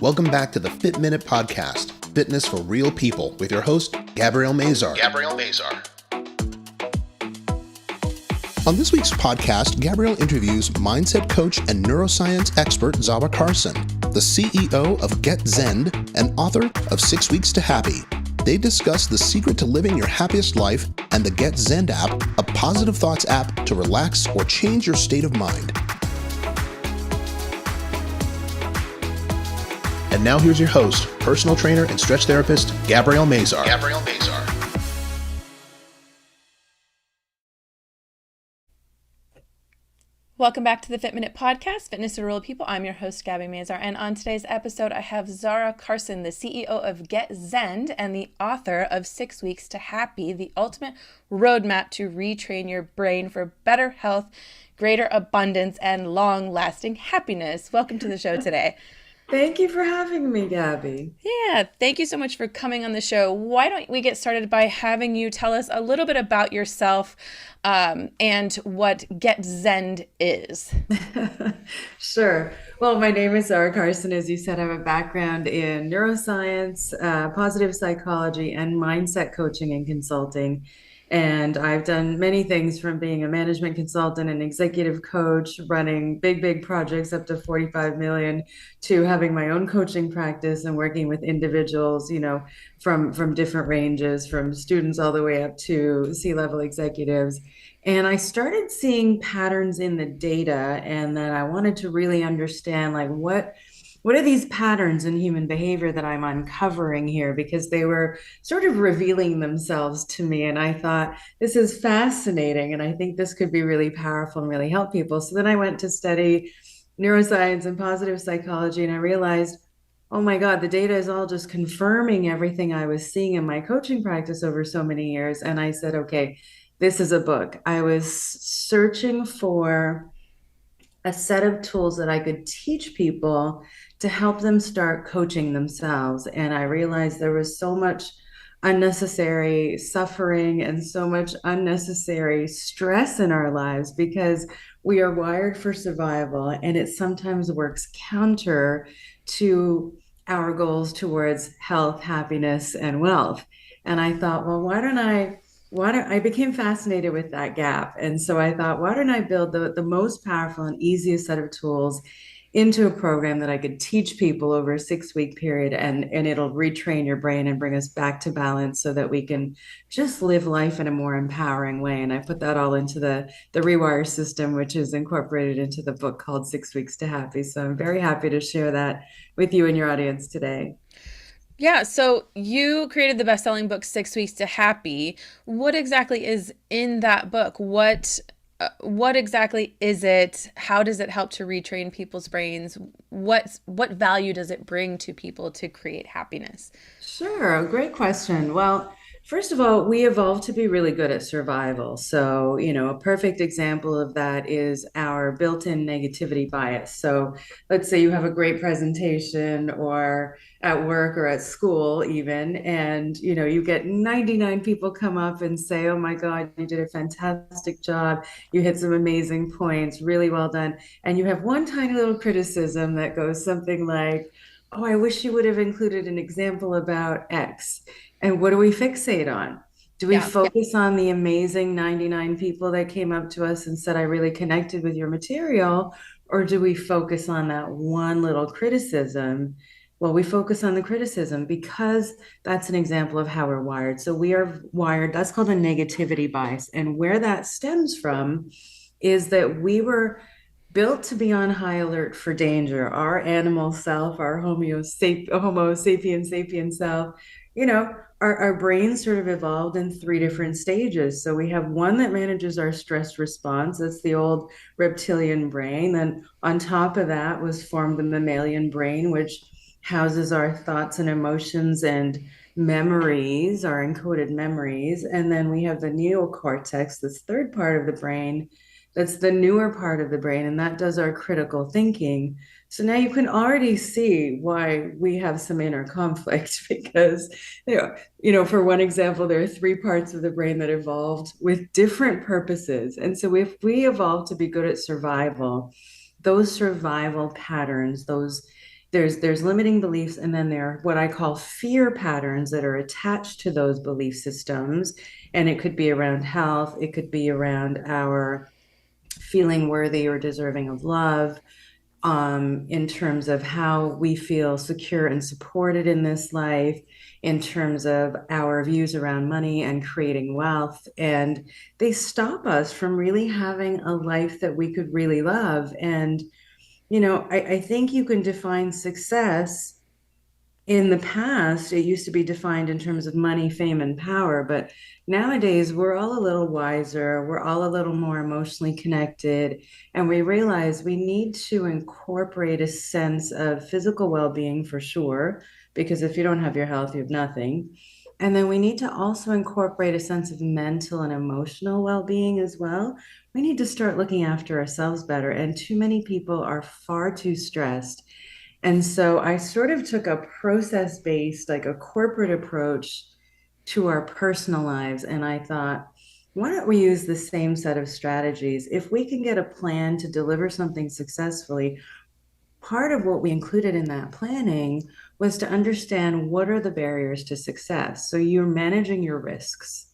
Welcome back to the Fit Minute Podcast, Fitness for Real People, with your host, Gabrielle Mazar. On this week's podcast, Gabrielle interviews mindset coach and neuroscience expert Zahra Karsan, the CEO of GetZENd and author of 6 Weeks to Happy. They discuss the secret to living your happiest life and the Zend App, a positive thoughts app to relax or change your state of mind. And now here's your host, personal trainer and stretch therapist, Gabrielle Mazar. Welcome back to the Fit Minute Podcast, Fitness for Real People. I'm your host, Gabby Mazar, and on today's episode, I have Zahra Karsan, the CEO of GetZENd and the author of 6 Weeks to Happy, the ultimate roadmap to retrain your brain for better health, greater abundance, and long-lasting happiness. Welcome to the show today. Thank you for having me, Gabby. Yeah, thank you so much for coming on the show. Why don't we get started by having you tell us a little bit about yourself and what GetZENd is? Sure. Well, my name is Zahra Karsan. As you said, I have a background in neuroscience, positive psychology, and mindset coaching and consulting. And I've done many things, from being a management consultant and executive coach, running big projects up to 45 million, to having my own coaching practice and working with individuals, from different ranges, from students all the way up to C-level executives. And I started seeing patterns in the data, and that I wanted to really understand, what are these patterns in human behavior that I'm uncovering here? Because they were sort of revealing themselves to me. And I thought, this is fascinating. And I think this could be really powerful and really help people. So then I went to study neuroscience and positive psychology. And I realized, oh my God, the data is all just confirming everything I was seeing in my coaching practice over so many years. And I said, okay, this is a book. I was searching for a set of tools that I could teach people to help them start coaching themselves. And I realized there was so much unnecessary suffering and so much unnecessary stress in our lives, because we are wired for survival, and it sometimes works counter to our goals towards health, happiness, and wealth. And I thought, well, I became fascinated with that gap. And so I thought, why don't I build the most powerful and easiest set of tools into a program that I could teach people over a 6-week period, and it'll retrain your brain and bring us back to balance so that we can just live life in a more empowering way. And I put that all into the Rewire system, which is incorporated into the book called 6 Weeks to Happy. So I'm very happy to share that with you and your audience today. Yeah, so you created the best-selling book, 6 Weeks to Happy. What exactly is in that book? What exactly is it? How does it help to retrain people's brains? What value does it bring to people to create happiness? Sure, great question. Well, first of all, we evolved to be really good at survival. So, a perfect example of that is our built-in negativity bias. So let's say you have a great presentation, or at work or at school even, and, you get 99 people come up and say, oh my God, you did a fantastic job. You hit some amazing points, really well done. And you have one tiny little criticism that goes something like, oh, I wish you would have included an example about X. And what do we fixate on? Do we focus on the amazing 99 people that came up to us and said, I really connected with your material? Or do we focus on that one little criticism? Well, we focus on the criticism because that's an example of how we're wired. So we are wired, that's called a negativity bias. And where that stems from is that we were built to be on high alert for danger. Our animal self, our Homo sapiens sapiens self, our brains sort of evolved in 3 different stages. So we have one that manages our stress response. That's the old reptilian brain. Then on top of that was formed the mammalian brain, which houses our thoughts and emotions and memories, our encoded memories. And then we have the neocortex, this third part of the brain. That's the newer part of the brain, and that does our critical thinking. So now you can already see why we have some inner conflict, because, for one example, there are 3 parts of the brain that evolved with different purposes. And so if we evolved to be good at survival, those survival patterns, those there's limiting beliefs, and then there are what I call fear patterns that are attached to those belief systems. And it could be around health, it could be around our feeling worthy or deserving of love, in terms of how we feel secure and supported in this life, in terms of our views around money and creating wealth. And they stop us from really having a life that we could really love. And, I think you can define success. In the past, it used to be defined in terms of money, fame, and power. But nowadays, we're all a little wiser. We're all a little more emotionally connected. And we realize we need to incorporate a sense of physical well being for sure, because if you don't have your health, you have nothing. And then we need to also incorporate a sense of mental and emotional well being as well. We need to start looking after ourselves better. And too many people are far too stressed, and so I sort of took a process based, like a corporate approach to our personal lives. And I thought, why don't we use the same set of strategies? If we can get a plan to deliver something successfully, part of what we included in that planning was to understand what are the barriers to success. So you're managing your risks.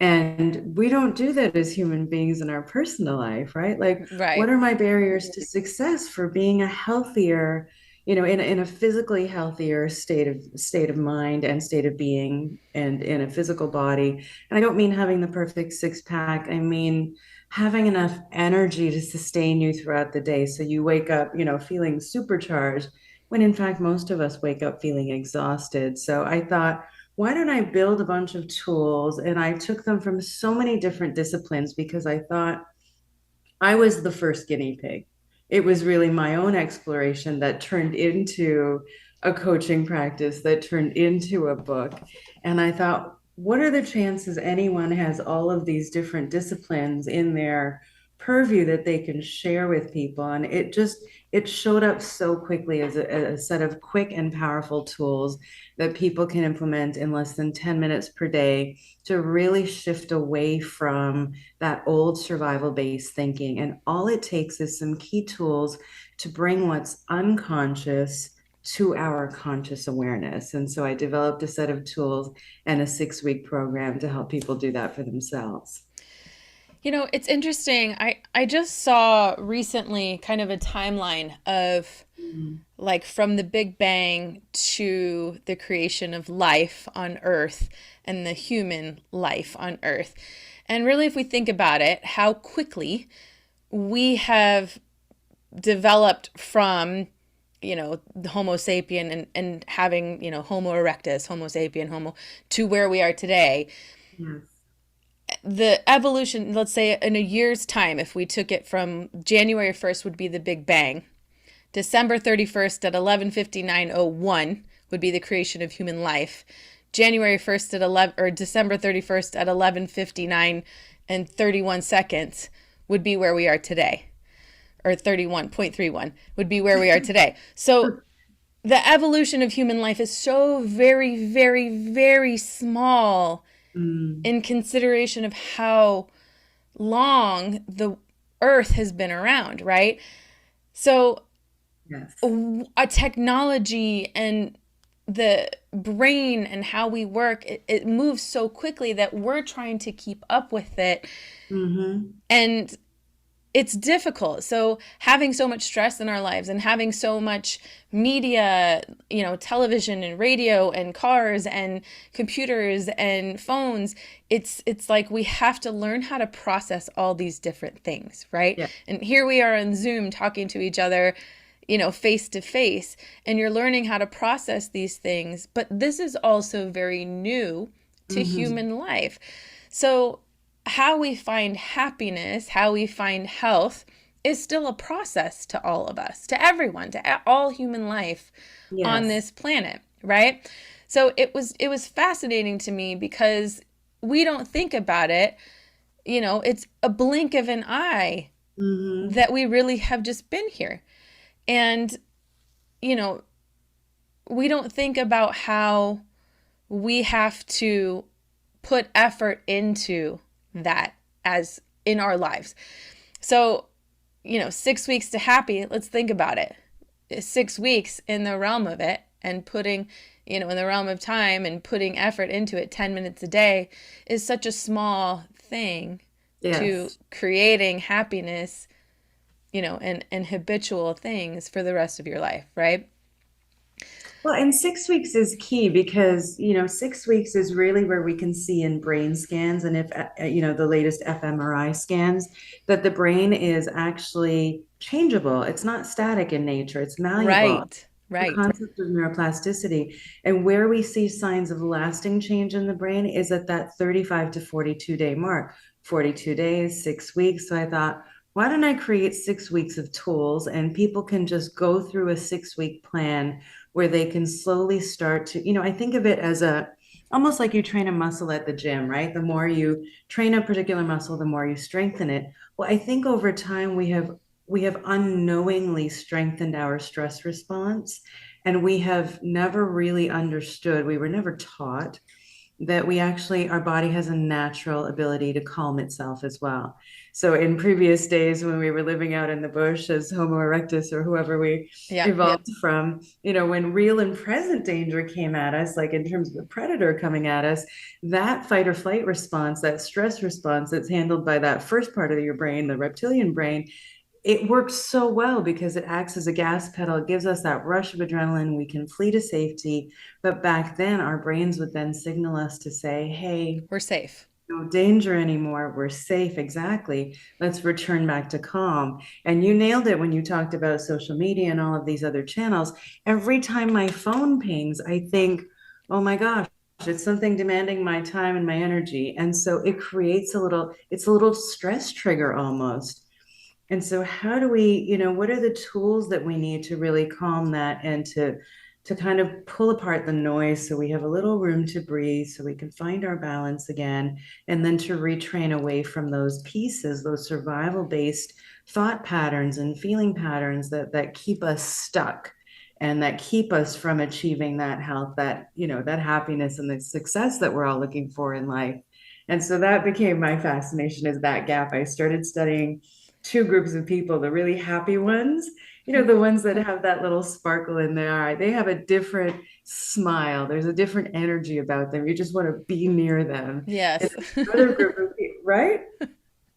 And we don't do that as human beings in our personal life, right? Like, what Right. are my barriers to success for being a healthier, in a physically healthier state of mind and state of being, and in a physical body? And I don't mean having the perfect six pack. I mean having enough energy to sustain you throughout the day. So you wake up, feeling supercharged, when in fact most of us wake up feeling exhausted. So I thought, why don't I build a bunch of tools? And I took them from so many different disciplines because I thought I was the first guinea pig. It was really my own exploration that turned into a coaching practice, that turned into a book. And I thought, what are the chances anyone has all of these different disciplines in their purview that they can share with people? And it showed up so quickly as a set of quick and powerful tools that people can implement in less than 10 minutes per day to really shift away from that old survival based thinking. And all it takes is some key tools to bring what's unconscious to our conscious awareness. And so I developed a set of tools and a 6-week program to help people do that for themselves. It's interesting. I just saw recently kind of a timeline of like from the Big Bang to the creation of life on Earth and the human life on Earth. And really, if we think about it, how quickly we have developed from, the Homo sapien and having, Homo erectus, Homo sapien, Homo, to where we are today. Yes. The evolution, let's say in a year's time, if we took it from January 1st would be the Big Bang, December 31st at 11:59:01 would be the creation of human life. January 1st at 11 or December 31st at 11:59 and 31 seconds would be where we are today. Or 31.31 would be where we are today. So the evolution of human life is so very, very, very small in consideration of how long the earth has been around, right? So Yes. a technology and the brain and how we work, it moves so quickly that we're trying to keep up with it. And it's difficult. So having so much stress in our lives and having so much media, television and radio and cars and computers and phones, it's like we have to learn how to process all these different things, right? Yeah. And here we are on Zoom talking to each other, face to face, and you're learning how to process these things. But this is also very new to human life. So how we find happiness, how we find health is still a process to all of us, to everyone, to all human life on this planet, right? So it was fascinating to me because we don't think about it, it's a blink of an eye that we really have just been here. And, we don't think about how we have to put effort into that as in our lives. So, 6 weeks to happy, let's think about it. 6 weeks in the realm of it and putting, in the realm of time and putting effort into it, 10 minutes a day is such a small thing to Yes. creating happiness, and habitual things for the rest of your life, right? Well, and 6 weeks is key because, 6 weeks is really where we can see in brain scans and if, the latest fMRI scans, that the brain is actually changeable. It's not static in nature, it's malleable. Right, The right. concept of neuroplasticity. And where we see signs of lasting change in the brain is at that 35 to 42 day mark. 42 days, 6 weeks. So I thought, why don't I create 6 weeks of tools and people can just go through a 6 week plan where they can slowly start to, I think of it as almost like you train a muscle at the gym, right? The more you train a particular muscle, the more you strengthen it. Well, I think over time we have unknowingly strengthened our stress response, and we have never really understood, we were never taught that our body has a natural ability to calm itself as well. So in previous days when we were living out in the bush as Homo erectus or whoever we Yeah, yeah. evolved from, when real and present danger came at us, like in terms of the predator coming at us, that fight or flight response, that stress response that's handled by that first part of your brain, the reptilian brain, it works so well because it acts as a gas pedal. It gives us that rush of adrenaline. We can flee to safety. But back then, our brains would then signal us to say, hey, We're safe. no danger anymore. We're safe. Exactly. Let's return back to calm. And you nailed it when you talked about social media and all of these other channels. Every time my phone pings, I think, oh my gosh, it's something demanding my time and my energy. And so it creates it's a little stress trigger almost. And so how do we, what are the tools that we need to really calm that and to kind of pull apart the noise so we have a little room to breathe so we can find our balance again and then to retrain away from those pieces, those survival based thought patterns and feeling patterns that keep us stuck and that keep us from achieving that health, that happiness and the success that we're all looking for in life. And so that became my fascination, is that gap. I started studying two groups of people, the really happy ones, the ones that have that little sparkle in their eye. They have a different smile. There's a different energy about them. You just want to be near them. And Yes. another group of people, right?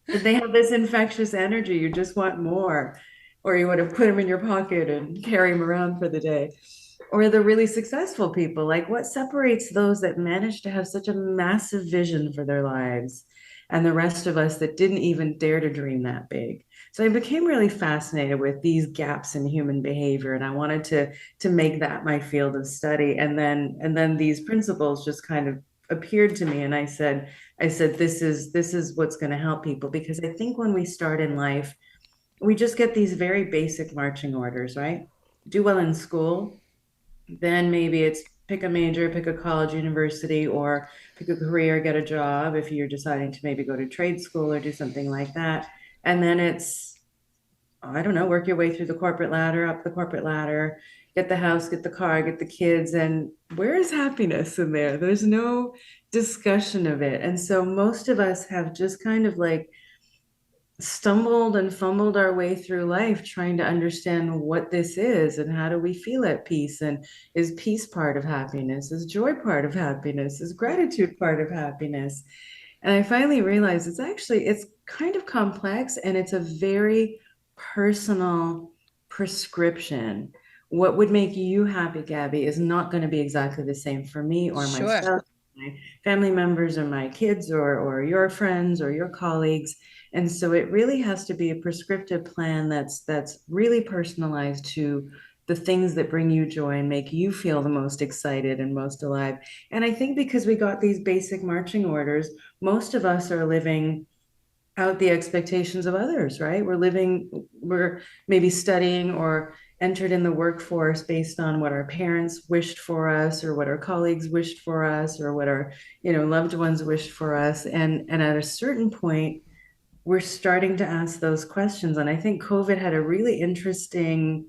They have this infectious energy. You just want more, or you want to put them in your pocket and carry them around for the day. Or the really successful people, like what separates those that manage to have such a massive vision for their lives and the rest of us that didn't even dare to dream that big? So I became really fascinated with these gaps in human behavior, and I wanted to make that my field of study. And then these principles just kind of appeared to me, and I said this is what's going to help people, because I think when we start in life, we just get these very basic marching orders, right? Do well in school, then maybe it's pick a major, pick a college, university, or pick a career, get a job if you're deciding to maybe go to trade school or do something like that. And then it's, I don't know, work your way through the corporate ladder, up the corporate ladder, get the house, get the car, get the kids. And where is happiness in there? There's no discussion of it. And so most of us have just kind of like stumbled and fumbled our way through life trying to understand what this is and how do we feel at peace, and is peace part of happiness, is joy part of happiness, is gratitude part of happiness. And I finally realized it's kind of complex, and it's a very personal prescription. What would make you happy, Gabby, is not going to be exactly the same for me or my Sure. spouse, my family members or my kids or your friends or your colleagues. And so it really has to be a prescriptive plan that's really personalized to the things that bring you joy and make you feel the most excited and most alive. And I think because we got these basic marching orders, most of us are living out the expectations of others, right? We're maybe studying or entered in the workforce based on what our parents wished for us or what our colleagues wished for us or what our, loved ones wished for us. And at a certain point, we're starting to ask those questions. And I think COVID had a really interesting,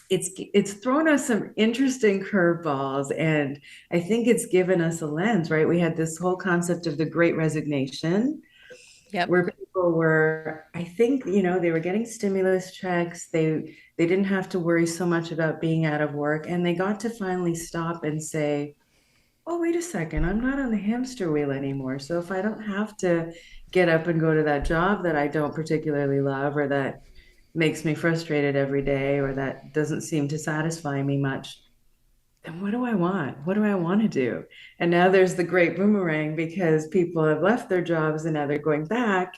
it's thrown us some interesting curveballs, and I think it's given us a lens, right? We had this whole concept of the great resignation, Yep. where people were, I think, they were getting stimulus checks. They didn't have to worry so much about being out of work, and they got to finally stop and say, oh, wait a second, I'm not on the hamster wheel anymore. So if I don't have to get up and go to that job that I don't particularly love, or that makes me frustrated every day, or that doesn't seem to satisfy me much, then what do I want? What do I want to do? And now there's the great boomerang, because people have left their jobs and now they're going back,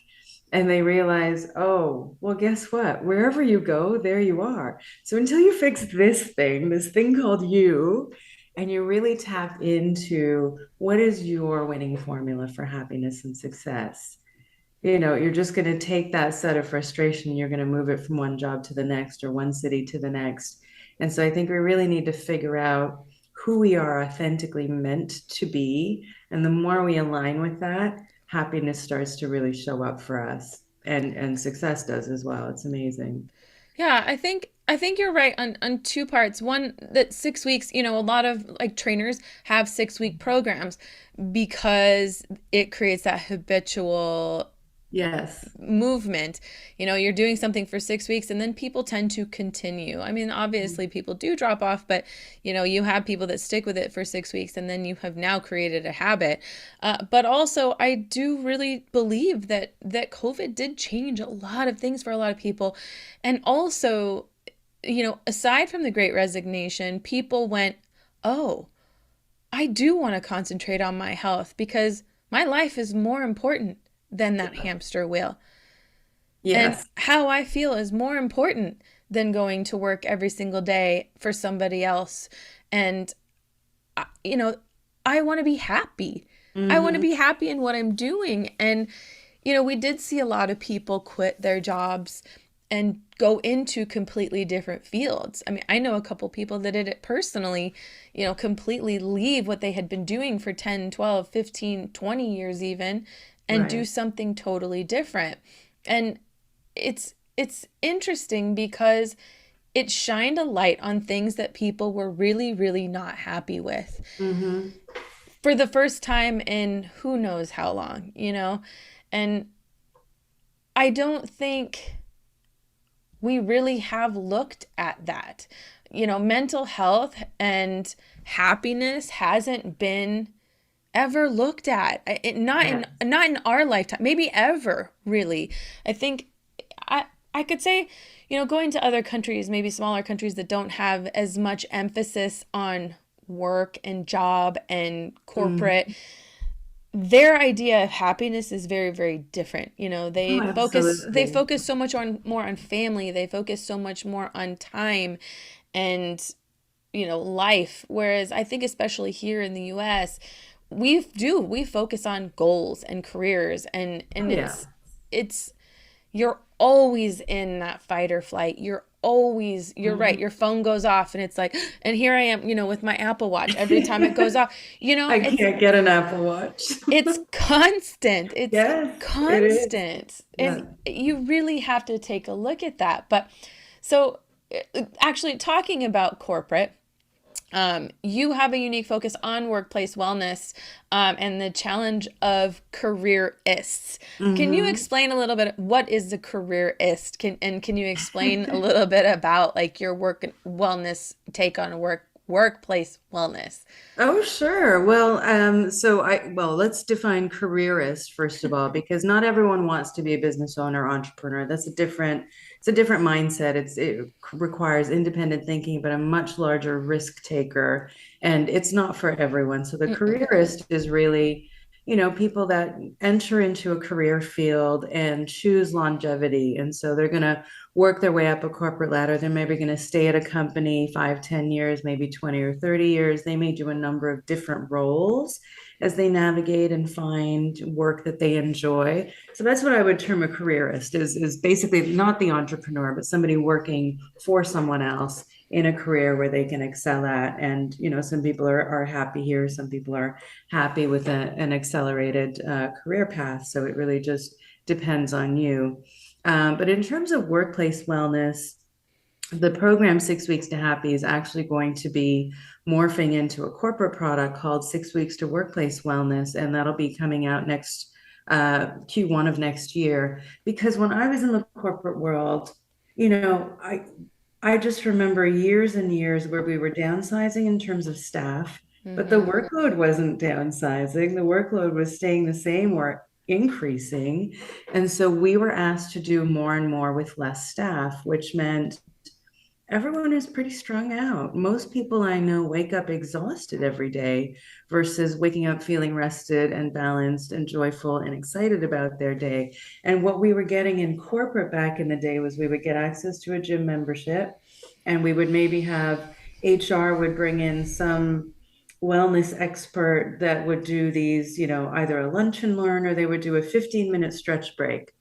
and they realize, oh, well, guess what? Wherever you go, there you are. So until you fix this thing called you, and you really tap into what is your winning formula for happiness and success, you're just going to take that set of frustration, you're going to move it from one job to the next, or one city to the next. And so I think we really need to figure out who we are authentically meant to be. And the more we align with that, happiness starts to really show up for us. And success does as well. It's amazing. Yeah, I think you're right on two parts. One, that 6 weeks, a lot of like trainers have 6 week programs because it creates that habitual Yes. movement. You're doing something for 6 weeks and then people tend to continue. I mean, obviously people do drop off, but you have people that stick with it for 6 weeks and then you have now created a habit. But also I do really believe that COVID did change a lot of things for a lot of people. And also, aside from the Great Resignation, people went, oh, I do want to concentrate on my health because my life is more important than that hamster wheel. And Yes. how I feel is more important than going to work every single day for somebody else. And, you know, I want to be happy. I want to Hmm. be happy in what I'm doing. And, we did see a lot of people quit their jobs and go into completely different fields. I mean, I know a couple people that did it personally, completely leave what they had been doing for 10, 12, 15, 20 years even, and do Right. something totally different. And it's interesting because it shined a light on things that people were really, really not happy with Hmm. for the first time in who knows how long, And I don't think we really have looked at that. Mental health and happiness hasn't been ever looked at. Not Yeah. in our lifetime, maybe ever, really. I think I could say, going to other countries, maybe smaller countries that don't have as much emphasis on work and job and corporate, Hmm. their idea of happiness is very, very different. Oh, They absolutely. focus so much more on family. They focus so much more on time and, life. Whereas I think especially here in the US, we focus on goals and careers, Oh, and yeah. it's you're always in that fight or flight. You're right. Hmm. Your phone goes off and it's like, and here I am, with my Apple Watch. Every time it goes off, I it's can't get an Apple Watch. it's constant. It's Yes, it is. constant. Yeah. And you really have to take a look at that. But so actually talking about corporate, you have a unique focus on workplace wellness, and the challenge of careerists. Can you Hmm. explain a little bit what is the careerist? Can you explain a little bit about like your work wellness take on workplace wellness? Oh, sure. Well, let's define careerist first of all, because not everyone wants to be a business owner, entrepreneur. It's a different mindset. It requires independent thinking, but a much larger risk taker, and it's not for everyone. So the Mm-mm. careerist is really, people that enter into a career field and choose longevity, and so they're going to work their way up a corporate ladder. They're maybe going to stay at a company 5, 10 years, maybe 20 or 30 years. They may do a number of different roles as they navigate and find work that they enjoy. So that's what I would term a careerist, is basically not the entrepreneur, but somebody working for someone else in a career where they can excel at. And, some people are happy here. Some people are happy with an accelerated career path. So it really just depends on you. But in terms of workplace wellness, the program 6 Weeks to Happy is actually going to be morphing into a corporate product called 6 Weeks to Workplace Wellness, and that'll be coming out next Q1 of next year. Because when I was in the corporate world, you know, I just remember years and years where we were downsizing in terms of staff, but the workload wasn't downsizing. The workload was staying the same or increasing. And so we were asked to do more and more with less staff, which meant everyone is pretty strung out. Most people I know wake up exhausted every day versus waking up feeling rested and balanced and joyful and excited about their day. And what we were getting in corporate back in the day was we would get access to a gym membership, and we would maybe have HR would bring in some wellness expert that would do these, either a lunch and learn, or they would do a 15-minute stretch break.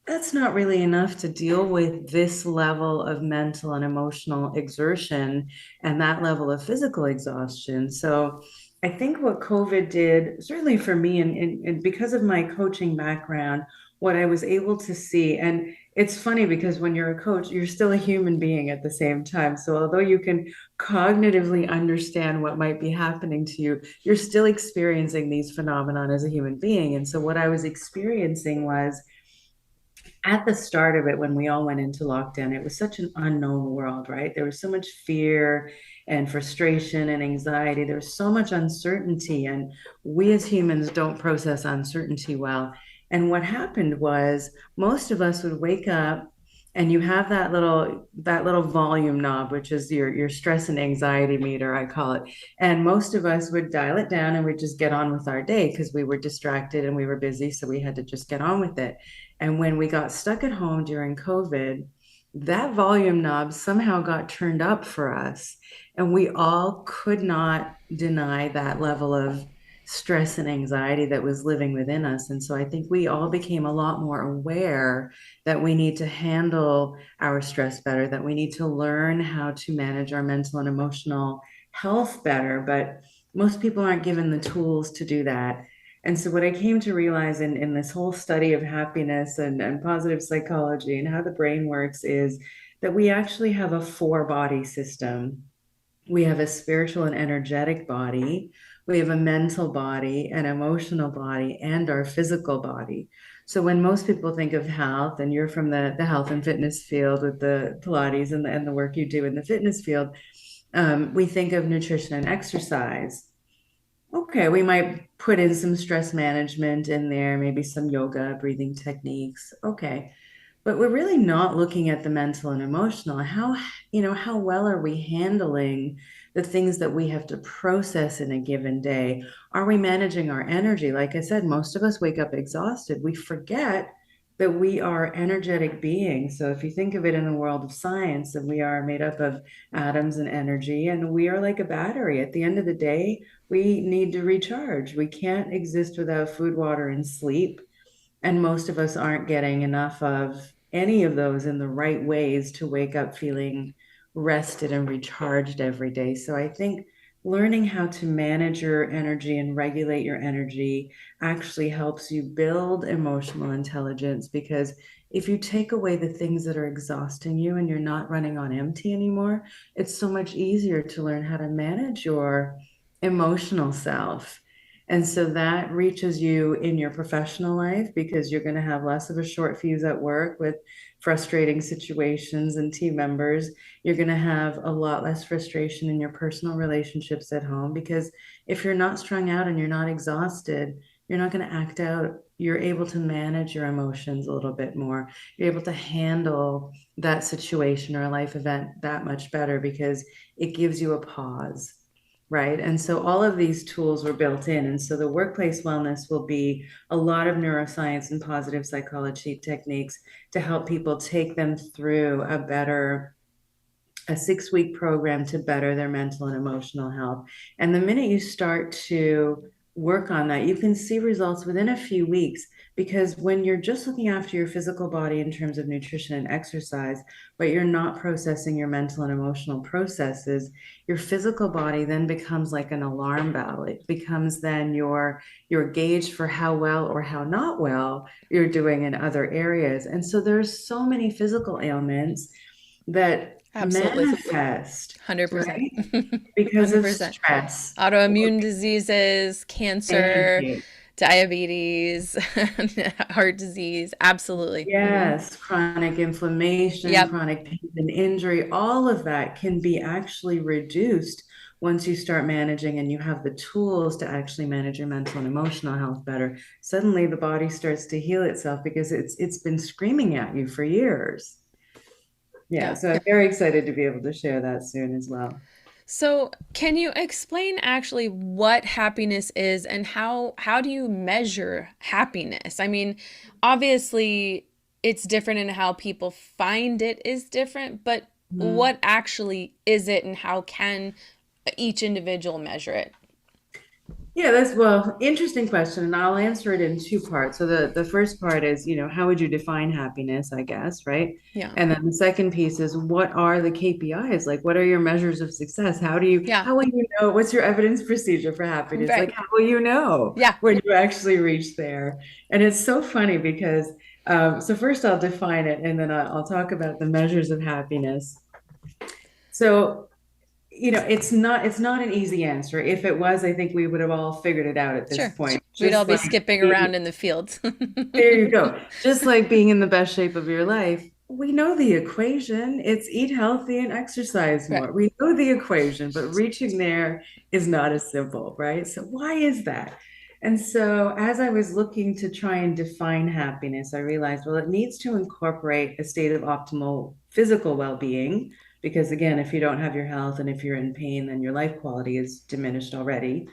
That's not really enough to deal with this level of mental and emotional exertion and that level of physical exhaustion. So I think what COVID did, certainly for me, and because of my coaching background, what I was able to see, and it's funny because when you're a coach, you're still a human being at the same time. So although you can cognitively understand what might be happening to you, you're still experiencing these phenomenon as a human being. And so what I was experiencing was, at the start of it, when we all went into lockdown, it was such an unknown world, right? There was so much fear and frustration and anxiety. There was so much uncertainty, and we as humans don't process uncertainty well. And what happened was most of us would wake up, and you have that little volume knob, which is your stress and anxiety meter, I call it. And most of us would dial it down and we'd just get on with our day because we were distracted and we were busy, so we had to just get on with it. And when we got stuck at home during COVID, that volume knob somehow got turned up for us. And we all could not deny that level of stress and anxiety that was living within us. And so I think we all became a lot more aware that we need to handle our stress better, that we need to learn how to manage our mental and emotional health better. But most people aren't given the tools to do that. And so what I came to realize in this whole study of happiness and positive psychology and how the brain works is that we actually have a four-body system. We have a spiritual and energetic body. We have a mental body, an emotional body, and our physical body. So when most people think of health, and you're from the health and fitness field with the Pilates and the work you do in the fitness field, we think of nutrition and exercise. Okay, we might put in some stress management in there, maybe some yoga, breathing techniques. Okay. But we're really not looking at the mental and emotional. How well are we handling the things that we have to process in a given day? Are we managing our energy? Like I said, most of us wake up exhausted. We forget that we are energetic beings. So if you think of it in the world of science, that we are made up of atoms and energy, and we are like a battery. At the end of the day, we need to recharge. We can't exist without food, water, and sleep. And most of us aren't getting enough of any of those in the right ways to wake up feeling rested and recharged every day. So I think learning how to manage your energy and regulate your energy actually helps you build emotional intelligence, because if you take away the things that are exhausting you and you're not running on empty anymore, it's so much easier to learn how to manage your emotional self. And so that reaches you in your professional life because you're going to have less of a short fuse at work with frustrating situations and team members. You're going to have a lot less frustration in your personal relationships at home, because if you're not strung out and you're not exhausted, you're not going to act out. You're able to manage your emotions a little bit more. You're able to handle that situation or a life event that much better because it gives you a pause. Right. And so all of these tools were built in. And so the workplace wellness will be a lot of neuroscience and positive psychology techniques to help people take them through a 6-week program to better their mental and emotional health. And the minute you start to work on that, you can see results within a few weeks, because when you're just looking after your physical body in terms of nutrition and exercise, but you're not processing your mental and emotional processes, your physical body then becomes like an alarm bell. It becomes then your gauge for how well or how not well you're doing in other areas. And so there's so many physical ailments that Absolutely. manifest 100%. right? Because of 100%. stress. Autoimmune diseases, cancer, Thank you. Diabetes, heart disease. Absolutely. Yes, chronic inflammation, Yep. chronic pain and injury, all of that can be actually reduced once you start managing and you have the tools to actually manage your mental and emotional health better. Suddenly the body starts to heal itself because it's been screaming at you for years. Yeah, Yeah. so I'm very excited to be able to share that soon as well. So, can you explain actually what happiness is and how do you measure happiness? I mean, obviously it's different in how people find it is different, but Mhm. what actually is it and how can each individual measure it? Yeah, that's well, interesting question, and I'll answer it in two parts. So the first part is, how would you define happiness, I guess, right? Yeah. And then the second piece is what are the KPIs? Like what are your measures of success? Yeah. How will you know what's your evidence procedure for happiness? Like Right. how will you know Yeah. when you actually reach there? And it's so funny because so first I'll define it and then I'll talk about the measures of happiness. So it's not an easy answer. If it was, I think we would have all figured it out at this Sure. point. We'd all Just be like skipping being, around in the fields. there you go. Just like being in the best shape of your life. We know the equation. It's eat healthy and exercise Right. more. We know the equation, but reaching there is not as simple, right? So why is that? And so as I was looking to try and define happiness, I realized, well, it needs to incorporate a state of optimal physical well-being, because again, if you don't have your health and if you're in pain, then your life quality is diminished already.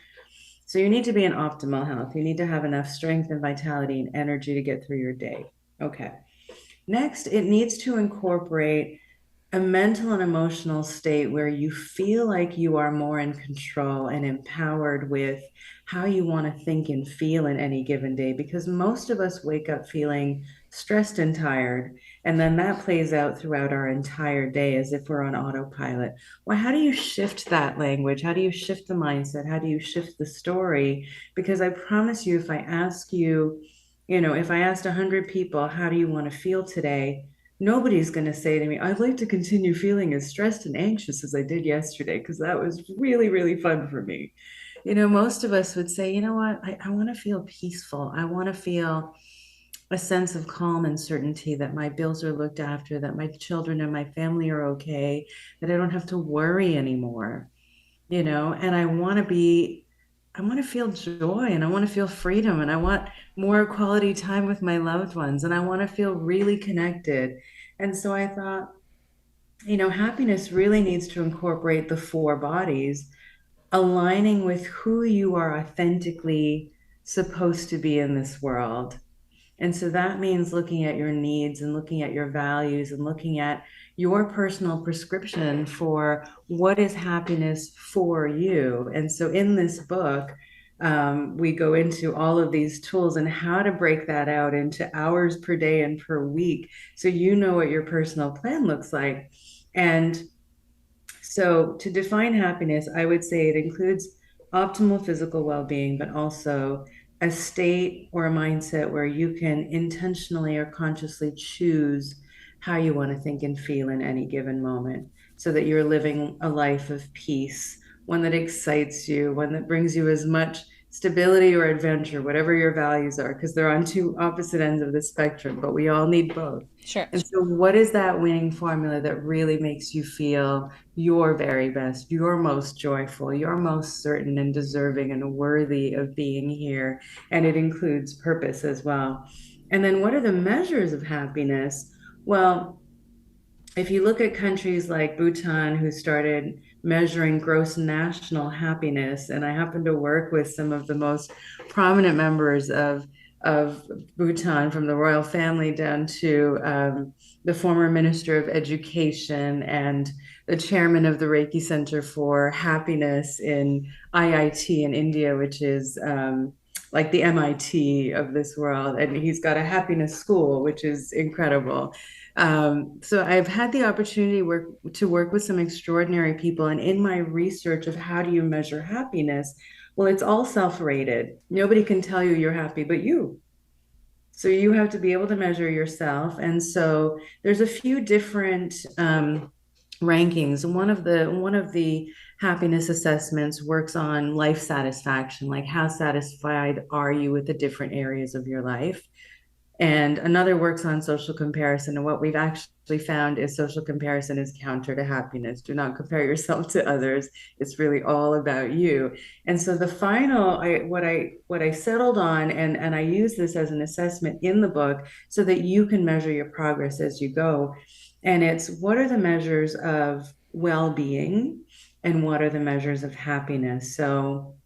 So you need to be in optimal health. You need to have enough strength and vitality and energy to get through your day. Okay. Next, it needs to incorporate a mental and emotional state where you feel like you are more in control and empowered with how you want to think and feel in any given day, because most of us wake up feeling stressed and tired, and then that plays out throughout our entire day as if we're on autopilot. Well, how do you shift that language? How do you shift the mindset? How do you shift the story? Because I promise you, if I ask you, if I asked 100 people, how do you want to feel today? Nobody's going to say to me, I'd like to continue feeling as stressed and anxious as I did yesterday, because that was really, really fun for me. Most of us would say, you know what, I want to feel peaceful. I want to feel a sense of calm and certainty that my bills are looked after, that my children and my family are okay, that I don't have to worry anymore, and I want to feel joy and I want to feel freedom and I want more quality time with my loved ones and I want to feel really connected. And so I thought, happiness really needs to incorporate the four bodies, aligning with who you are authentically supposed to be in this world. And so that means looking at your needs and looking at your values and looking at your personal prescription for what is happiness for you. And so in this book, we go into all of these tools and how to break that out into hours per day and per week. So you know what your personal plan looks like. And so, to define happiness, I would say it includes optimal physical well being, but also a state or a mindset where you can intentionally or consciously choose how you want to think and feel in any given moment so that you're living a life of peace, one that excites you, one that brings you as much stability or adventure, whatever your values are, because they're on two opposite ends of the spectrum, but we all need both. Sure. And so, what is that winning formula that really makes you feel your very best, your most joyful, your most certain and deserving and worthy of being here? And it includes purpose as well. And then, what are the measures of happiness? Well, if you look at countries like Bhutan, who started measuring gross national happiness, and I happen to work with some of the most prominent members of Bhutan, from the royal family down to the former minister of education and the chairman of the Reiki Center for Happiness in IIT in India, which is like the MIT of this world. And he's got a happiness school, which is incredible. So I've had the opportunity to work with some extraordinary people. And in my research of how do you measure happiness, well, it's all self-rated. Nobody can tell you you're happy but you. So you have to be able to measure yourself. And so there's a few different rankings. One of the happiness assessments works on life satisfaction, like how satisfied are you with the different areas of your life. And another works on social comparison. And what we've actually found is social comparison is counter to happiness. Do not compare yourself to others. It's really all about you. And so the final, what I settled on, and I use this as an assessment in the book so that you can measure your progress as you go. And it's, what are the measures of well-being and what are the measures of happiness? So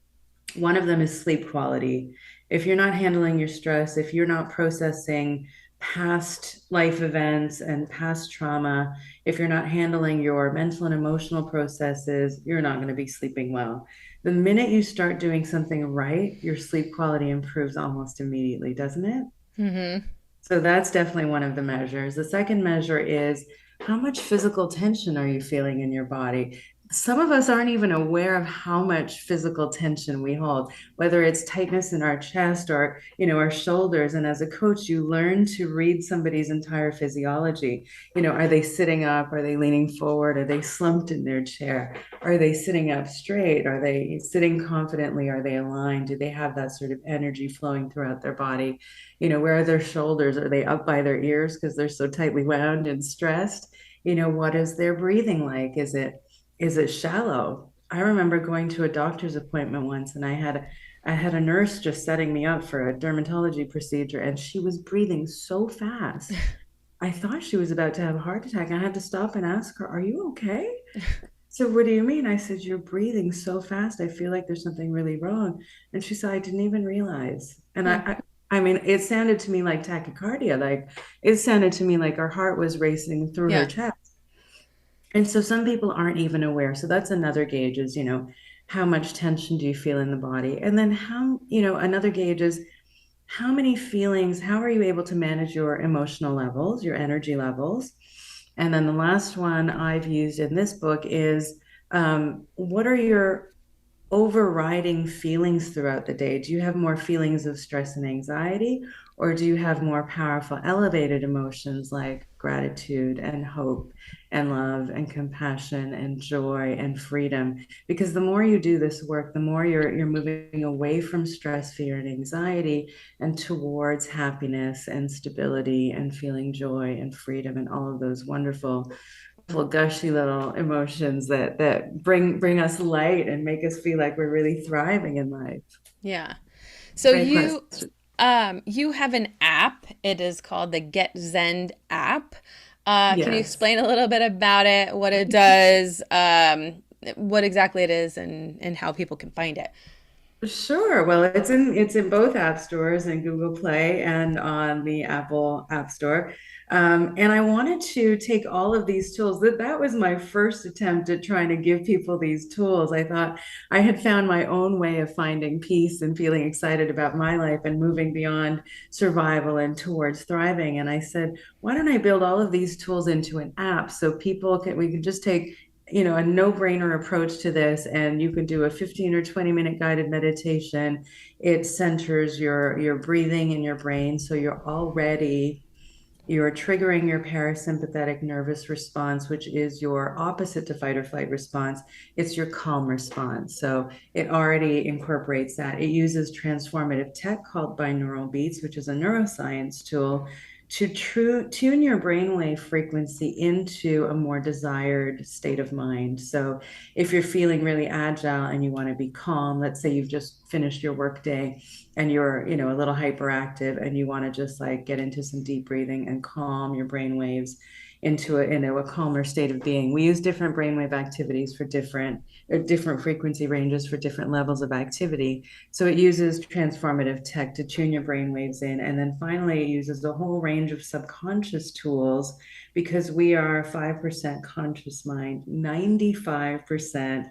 one of them is sleep quality. If you're not handling your stress, if you're not processing past life events and past trauma, if you're not handling your mental and emotional processes, you're not going to be sleeping well. The minute you start doing something right, your sleep quality improves almost immediately, doesn't it? Mm-hmm. So that's definitely one of the measures. The second measure is, how much physical tension are you feeling in your body? Some of us aren't even aware of how much physical tension we hold, whether it's tightness in our chest or, our shoulders. And as a coach, you learn to read somebody's entire physiology. Are they sitting up? Are they leaning forward? Are they slumped in their chair? Are they sitting up straight? Are they sitting confidently? Are they aligned? Do they have that sort of energy flowing throughout their body? Where are their shoulders? Are they up by their ears because they're so tightly wound and stressed? What is their breathing like? Is it shallow? I remember going to a doctor's appointment once, and I had a nurse just setting me up for a dermatology procedure, and she was breathing so fast. I thought she was about to have a heart attack. I had to stop and ask her, "Are you okay?" So, what do you mean? I said, "You're breathing so fast. I feel like there's something really wrong." And she said, "I didn't even realize." And Hmm. I mean, it sounded to me like tachycardia. Like, it sounded to me like her heart was racing through her Yeah. chest. And so some people aren't even aware. So that's another gauge is, how much tension do you feel in the body? And then another gauge is, how many feelings, how are you able to manage your emotional levels, your energy levels? And then the last one I've used in this book is, what are your overriding feelings throughout the day? Do you have more feelings of stress and anxiety, or do you have more powerful, elevated emotions like gratitude and hope and love and compassion and joy and freedom? Because the more you do this work, the more you're moving away from stress, fear, and anxiety and towards happiness and stability and feeling joy and freedom and all of those wonderful gushy little emotions that bring us light and make us feel like we're really thriving in life. Yeah. So Great you question. you have an app. It is called the GetZENd app. Can you Yes. explain a little bit about it, what it does, what exactly it is, and how people can find it? Sure. Well, it's in both app stores and Google Play and on the Apple App Store. And I wanted to take all of these tools. That was my first attempt at trying to give people these tools. I thought I had found my own way of finding peace and feeling excited about my life and moving beyond survival and towards thriving. And I said, why don't I build all of these tools into an app so we can just take a no-brainer approach to this, and you can do a 15 or 20-minute guided meditation. It centers your breathing in your brain, so you're triggering your parasympathetic nervous response, which is your opposite to fight or flight response. It's your calm response. So it already incorporates that. It uses transformative tech called binaural beats, which is a neuroscience tool to tune your brainwave frequency into a more desired state of mind. So if you're feeling really agile and you want to be calm, let's say you've just finished your workday and you're a little hyperactive and you want to just like get into some deep breathing and calm your brain waves into a calmer state of being. We use different brainwave activities for different frequency ranges for different levels of activity. So it uses transformative tech to tune your brain waves in. And then finally, it uses a whole range of subconscious tools, because we are 5% conscious mind, 95%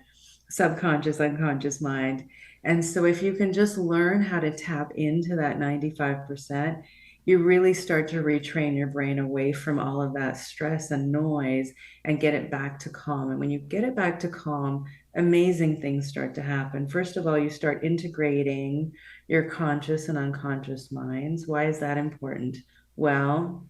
subconscious, unconscious mind. And so if you can just learn how to tap into that 95%, you really start to retrain your brain away from all of that stress and noise and get it back to calm. And when you get it back to calm, amazing things start to happen. First of all, you start integrating your conscious and unconscious minds. Why is that important? Well,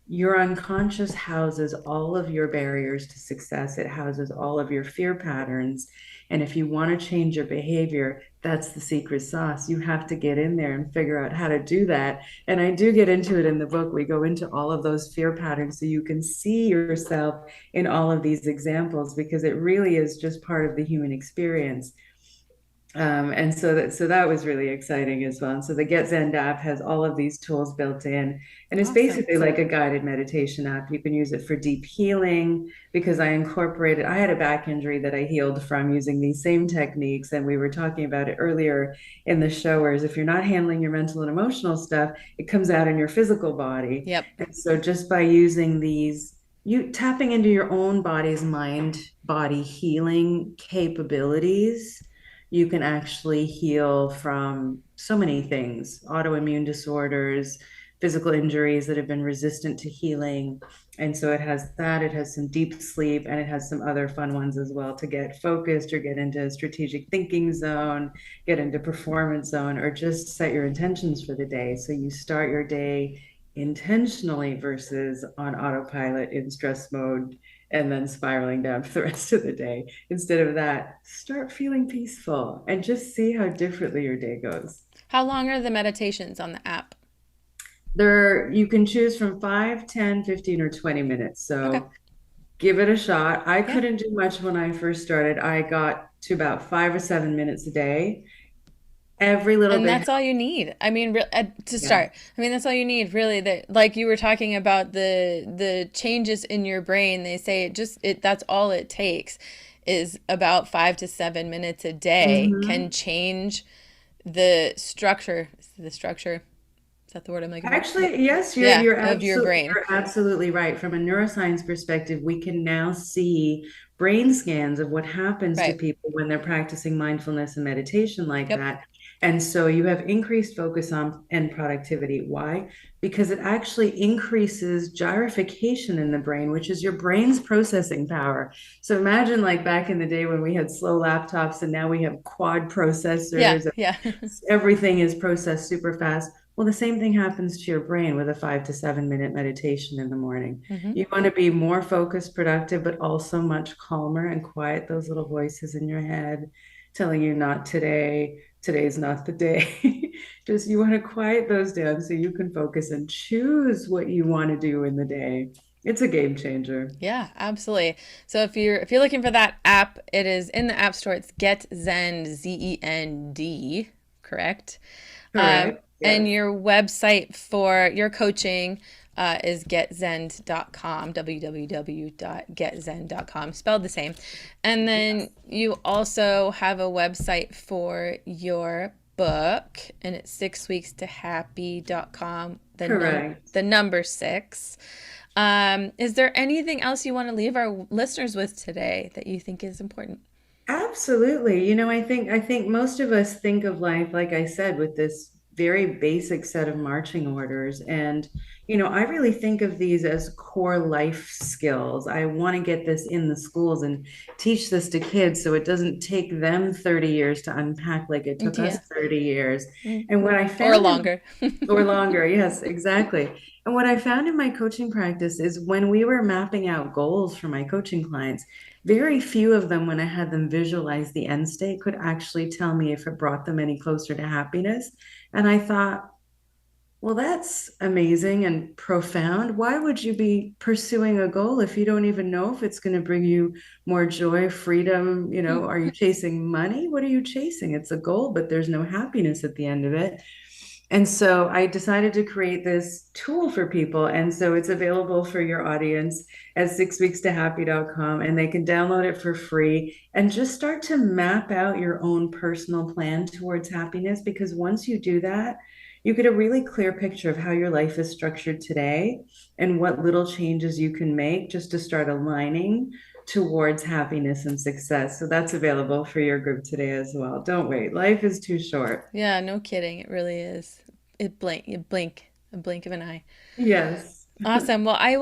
your unconscious houses all of your barriers to success. It houses all of your fear patterns. And if you want to change your behavior, that's the secret sauce. You have to get in there and figure out how to do that. And I do get into it in the book. We go into all of those fear patterns so you can see yourself in all of these examples because it really is just part of the human experience. And so that was really exciting as well. And so the GetZENd app has all of these tools built in, and it's Awesome. basically like a guided meditation app. You can use it for deep healing because I had a back injury that I healed from using these same techniques. And we were talking about it earlier in the show, whereas if you're not handling your mental and emotional stuff, it comes out in your physical body. Yep. And so just by using these, you tapping into your own body's mind body healing capabilities, you can actually heal from so many things, autoimmune disorders, physical injuries that have been resistant to healing. And so it has that, it has some deep sleep, and it has some other fun ones as well to get focused or get into strategic thinking zone, get into performance zone, or just set your intentions for the day. So you start your day intentionally versus on autopilot in stress mode and then spiraling down for the rest of the day. Instead of that, start feeling peaceful and just see how differently your day goes. How long are the meditations on the app? There, you can choose from 5, 10, 15, or 20 minutes. Okay. So give it a shot. I Yeah. couldn't do much when I first started. I got to about 5 or 7 minutes a day. Every little And bit, that's all you need. I mean, to yeah. start. I mean, that's all you need, really. That, like you were talking about the changes in your brain. They say it that's all it takes is about 5 to 7 minutes a day can Mhm. change the structure. The structure. Is that the word I'm looking for? Actually, yes, Yeah, of your brain. you're absolutely right. From a neuroscience perspective, we can now see brain scans of what happens to Right. people when they're practicing mindfulness and meditation like Yep. that. And so you have increased focus on and productivity. Why? Because it actually increases gyrification in the brain, which is your brain's processing power. So imagine like back in the day when we had slow laptops and now we have quad Yeah. processors. Yeah. Everything is processed super fast. Well, the same thing happens to your brain with a 5 to 7 minute meditation in the morning. hmm You want to be more focused, productive, but also much calmer and quiet those little voices in your head telling you not today, today's not the day. Just you want to quiet those down so you can focus and choose what you want to do in the day. It's a game changer. Yeah, absolutely. So if you're looking for that app, it is in the App Store. It's GetZend, Zend, correct? Correct. And Yes. your website for your coaching is getzend.com, www.getzend.com, spelled the same. And then you also have a website for your book, and it's 6weekstohappy.com, Correct. the number six. Is there anything else you want to leave our listeners with today that you think is important? Absolutely. I think most of us think of life, like I said, with this very basic set of marching orders. And, I really think of these as core life skills. I want to get this in the schools and teach this to kids so it doesn't take them 30 years to unpack like it took us Yeah. 30 years. Mm. And what I Or found in longer. or longer, yes, exactly. And what I found in my coaching practice is when we were mapping out goals for my coaching clients, very few of them, when I had them visualize the end state, could actually tell me if it brought them any closer to happiness. And I thought, well, that's amazing and profound. Why would you be pursuing a goal if you don't even know if it's going to bring you more joy, freedom? Are you chasing money? What are you chasing? It's a goal, but there's no happiness at the end of it. And so I decided to create this tool for people. And so it's available for your audience at 6weekstohappy.com, and they can download it for free and just start to map out your own personal plan towards happiness. Because once you do that, you get a really clear picture of how your life is structured today and what little changes you can make just to start aligning towards happiness and success. So that's available for your group today as well. Don't wait. Life is too short. Yeah, no kidding. It really is. You blink, a blink of an eye. Yes. Awesome. Well, I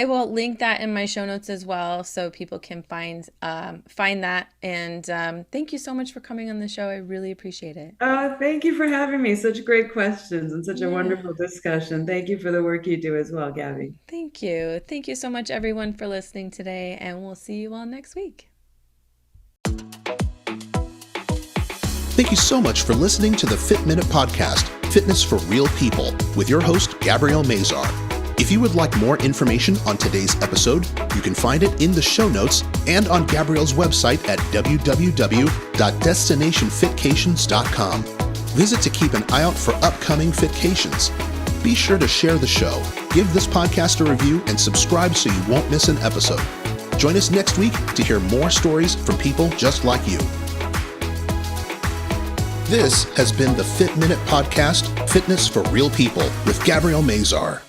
will link that in my show notes as well, so people can find that. And thank you so much for coming on the show. I really appreciate it. Thank you for having me. Such great questions and such a Yeah. wonderful discussion. Thank you for the work you do as well, Gabby. Thank you. Thank you so much, everyone, for listening today, and we'll see you all next week. Thank you so much for listening to the Fit Minute Podcast, Fitness for Real People, with your host, Gabrielle Mazar. If you would like more information on today's episode, you can find it in the show notes and on Gabrielle's website at www.destinationfitcations.com. Visit to keep an eye out for upcoming Fitcations. Be sure to share the show, give this podcast a review, and subscribe so you won't miss an episode. Join us next week to hear more stories from people just like you. This has been the Fit Minute Podcast, Fitness for Real People with Gabrielle Mazar.